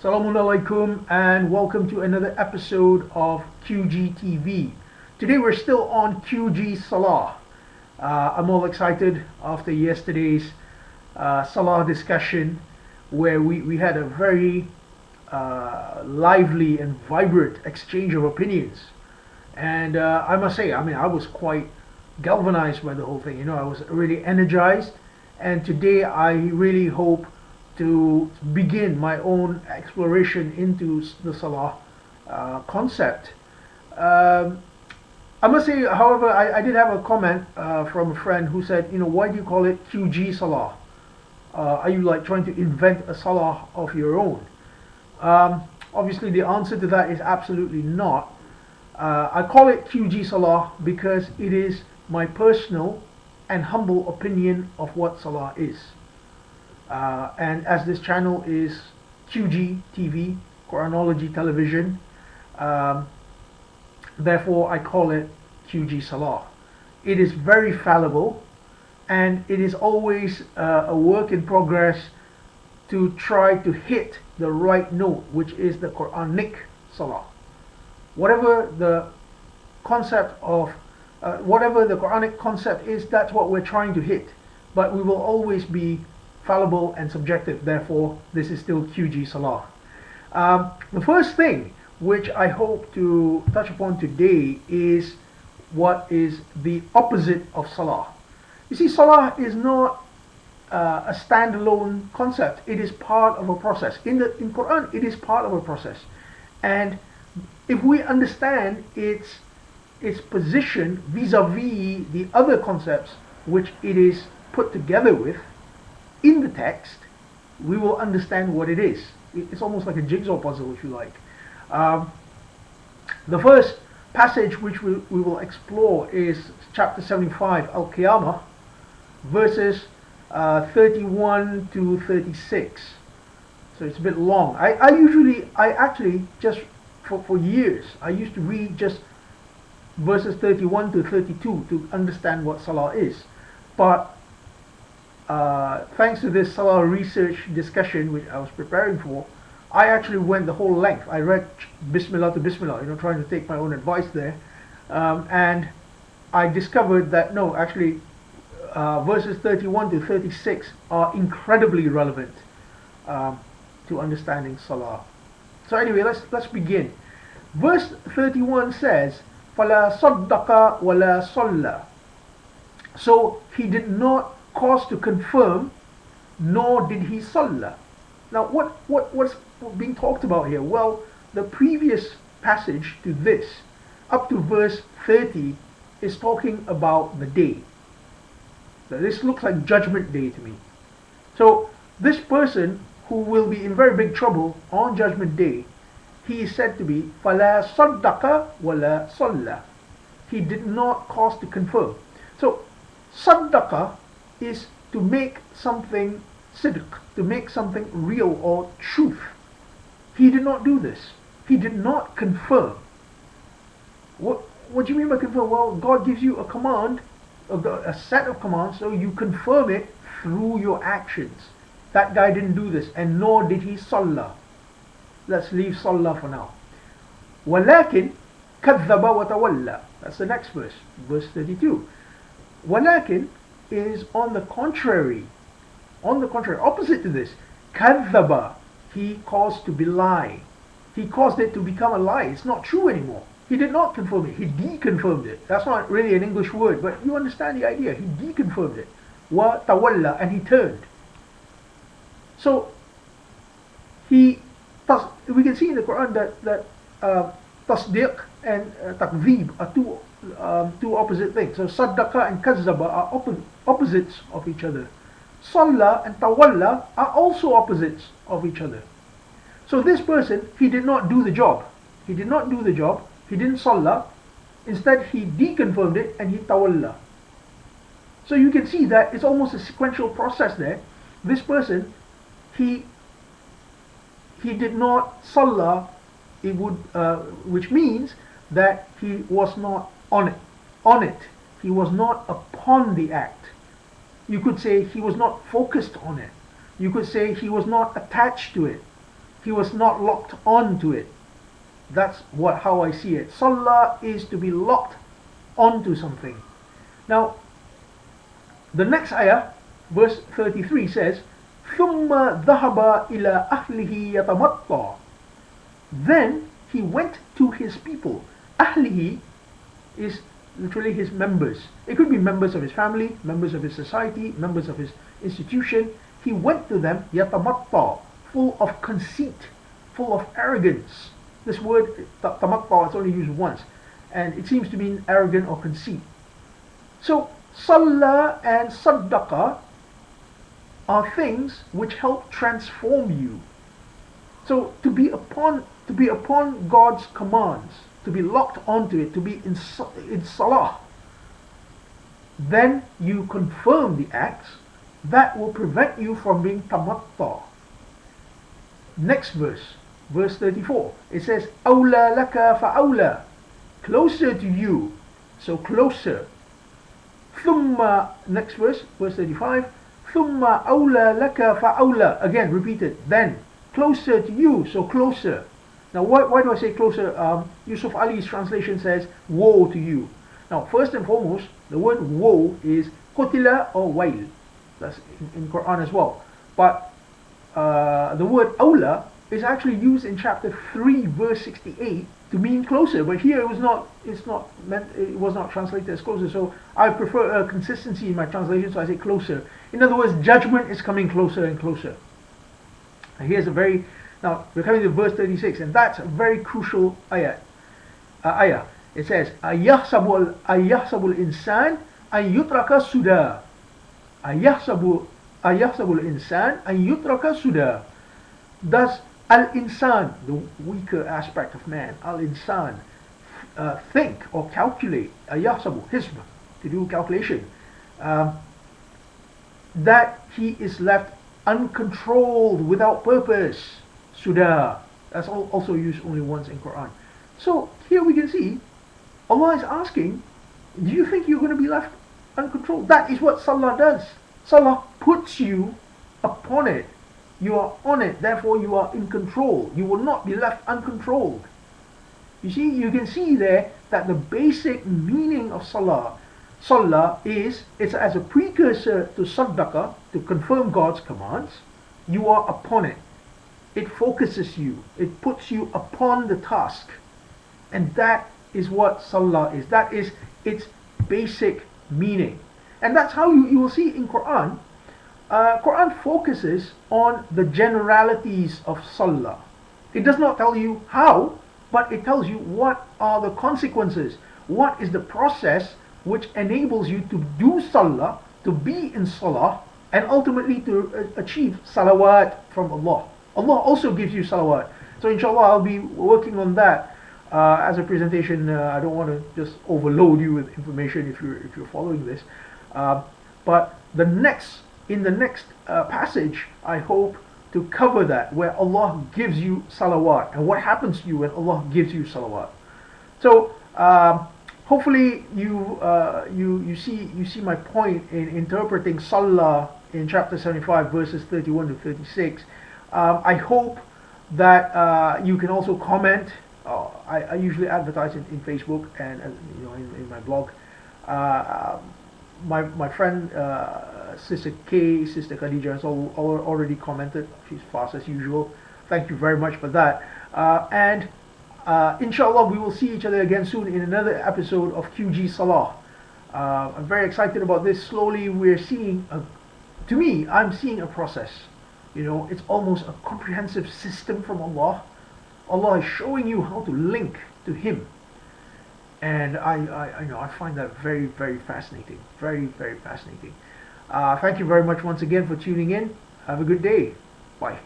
Assalamu alaikum and welcome to another episode of QGTV. Today we're still on QG Salah. I'm all excited after yesterday's Salah discussion where we had a very lively and vibrant exchange of opinions. And I must say, I was quite galvanized by the whole thing. I was really energized. And today I really hope to begin my own exploration into the Salah concept. I must say, however, I did have a comment from a friend who said, why do you call it QG Salah? Are you like trying to invent a Salah of your own? Obviously, the answer to that is absolutely not. I call it QG Salah because it is my personal and humble opinion of what Salah is. And as this channel is QG TV, Quranology Television, therefore I call it QG Salah. It is very fallible and it is always a work in progress to try to hit the right note, which is the Quranic Salah. Whatever the concept of whatever the Quranic concept is, that's what we're trying to hit. But we will always be fallible and subjective. Therefore, this is still QG Salah. The first thing which I hope to touch upon today is what is the opposite of Salah. You see, Salah is not a standalone concept. It is part of a process. In Quran, it is part of a process. And if we understand its position vis-a-vis the other concepts which it is put together with in the text, we will understand what it is. It's almost like a jigsaw puzzle, if you like. The first passage which we will explore is chapter 75, Al-Qiyamah, verses 31 to 36. So it's a bit long. I actually just for years I used to read just verses 31 to 32 to understand what Salah is. But thanks to this Salah research discussion which I was preparing for, I actually went the whole length. I read Bismillah to Bismillah, trying to take my own advice there. And I discovered that no, actually verses 31 to 36 are incredibly relevant to understanding Salah. So anyway, let's begin. Verse 31 says, فَلَا صَدَّقَ وَلَا صَلَّى. So he did not cause to confirm, nor did he Salla. Now what's being talked about here? Well, the previous passage to this, up to verse 30, is talking about the day. So this looks like Judgment Day to me. So this person who will be in very big trouble on Judgment Day, he is said to be فَلَا صَدَّقَ وَلَا صَلَّى. He did not cause to confirm. So saddaqa is to make something sidq, to make something real or truth. He did not do this. He did not confirm. What do you mean by confirm? Well, God gives you a command, a set of commands, so you confirm it through your actions. That guy didn't do this, and nor did he Salla. Let's leave Salla for now. وَلَكِنْ كَذَّبَ وَتَوَلَّى. That's the next verse, verse 32. وَلَكِنْ is on the contrary, opposite to this. كَذَّبَ, he caused to belie. He caused it to become a lie. It's not true anymore. He did not confirm it. He deconfirmed it. That's not really an English word, but you understand the idea. He deconfirmed it. وَتَوَلَّى, and he turned. So we can see in the Quran that tasdiq and takzeeb are two opposite things. So saddaqa and kazzaba are opposites of each other. Salla and tawalla are also opposites of each other. So this person, he did not do the job. He didn't salla. Instead, he deconfirmed it and he tawalla. So you can see that it's almost a sequential process there. This person, he did not salla, which means that he was not on it. He was not upon the act. You could say he was not focused on it. You could say he was not attached to it. He was not locked onto it. That's how I see it. Salla is to be locked onto something. Now, the next ayah, verse 33 says, ثُمَّ ذَهَبَ إِلَى أَهْلِهِ يَتَمَطَّى. Then he went to his people. Ahlihi is literally his members. It could be members of his family, members of his society, members of his institution. He went to them, yatamatta, full of conceit, full of arrogance. This word, tamatta, is only used once, and it seems to mean arrogant or conceit. So, Salla and Saddaqa are things which help transform you. So, to be upon God's commands, to be locked onto it, to be in Salah, then you confirm the acts that will prevent you from being tamatta. Next verse 34, it says, Awla laka fa'awla, closer to you, so closer. Thumma, next verse 35, Thumma awla laka fa'awla, again repeated, then closer to you, so closer. Now why do I say closer? Yusuf Ali's translation says, woe to you. Now first and foremost, the word woe is qutila or wail. That's in Quran as well. But the word awla is actually used in chapter 3 verse 68 to mean closer, but here it was not translated as closer, so I prefer a consistency in my translation, so I say closer. In other words, judgment is coming closer and closer. And now we're coming to verse 36, and that's a very crucial ayah. It says, أَيَحْسَبُ الْإِنسَانِ أَن يُتْرَكَ سُدًى. أَيَحْسَبُ الْإِنسَانِ أَن يُتْرَكَ سُدًى. Does al-insan, the weaker aspect of man, al-insan, think or calculate, أَيَحْسَبُ hisb, to do calculation, that he is left uncontrolled, without purpose? Suda. That's also used only once in Quran. So here we can see Allah is asking, do you think you're going to be left uncontrolled? That is what Salah does. Salah puts you upon it. You are on it, therefore you are in control. You will not be left uncontrolled. You see, you can see there that the basic meaning of Salah is, it's as a precursor to Saddaqa, to confirm God's commands. You are upon it. It focuses you. It puts you upon the task. And that is what Salah is. That is its basic meaning. And that's how you will see in Quran. Quran focuses on the generalities of Salah. It does not tell you how, but it tells you what are the consequences. What is the process which enables you to do Salah, to be in Salah, and ultimately to achieve salawat from Allah. Allah also gives you salawat. So inshallah I'll be working on that as a presentation. I don't want to just overload you with information if you're following this. But in the next passage, I hope to cover that, where Allah gives you salawat and what happens to you when Allah gives you salawat. So hopefully you see my point in interpreting Salah in chapter 75 verses 31 to 36. I hope that you can also comment. I usually advertise in Facebook and in my blog. My friend Sister K, Sister Khadija has already commented. She's fast as usual. Thank you very much for that. And inshallah we will see each other again soon in another episode of QG Salah. I'm very excited about this. Slowly we're seeing, to me, I'm seeing a process. It's almost a comprehensive system from Allah. Allah is showing you how to link to Him. And I find that very, very fascinating. Very, very fascinating. Thank you very much once again for tuning in. Have a good day. Bye.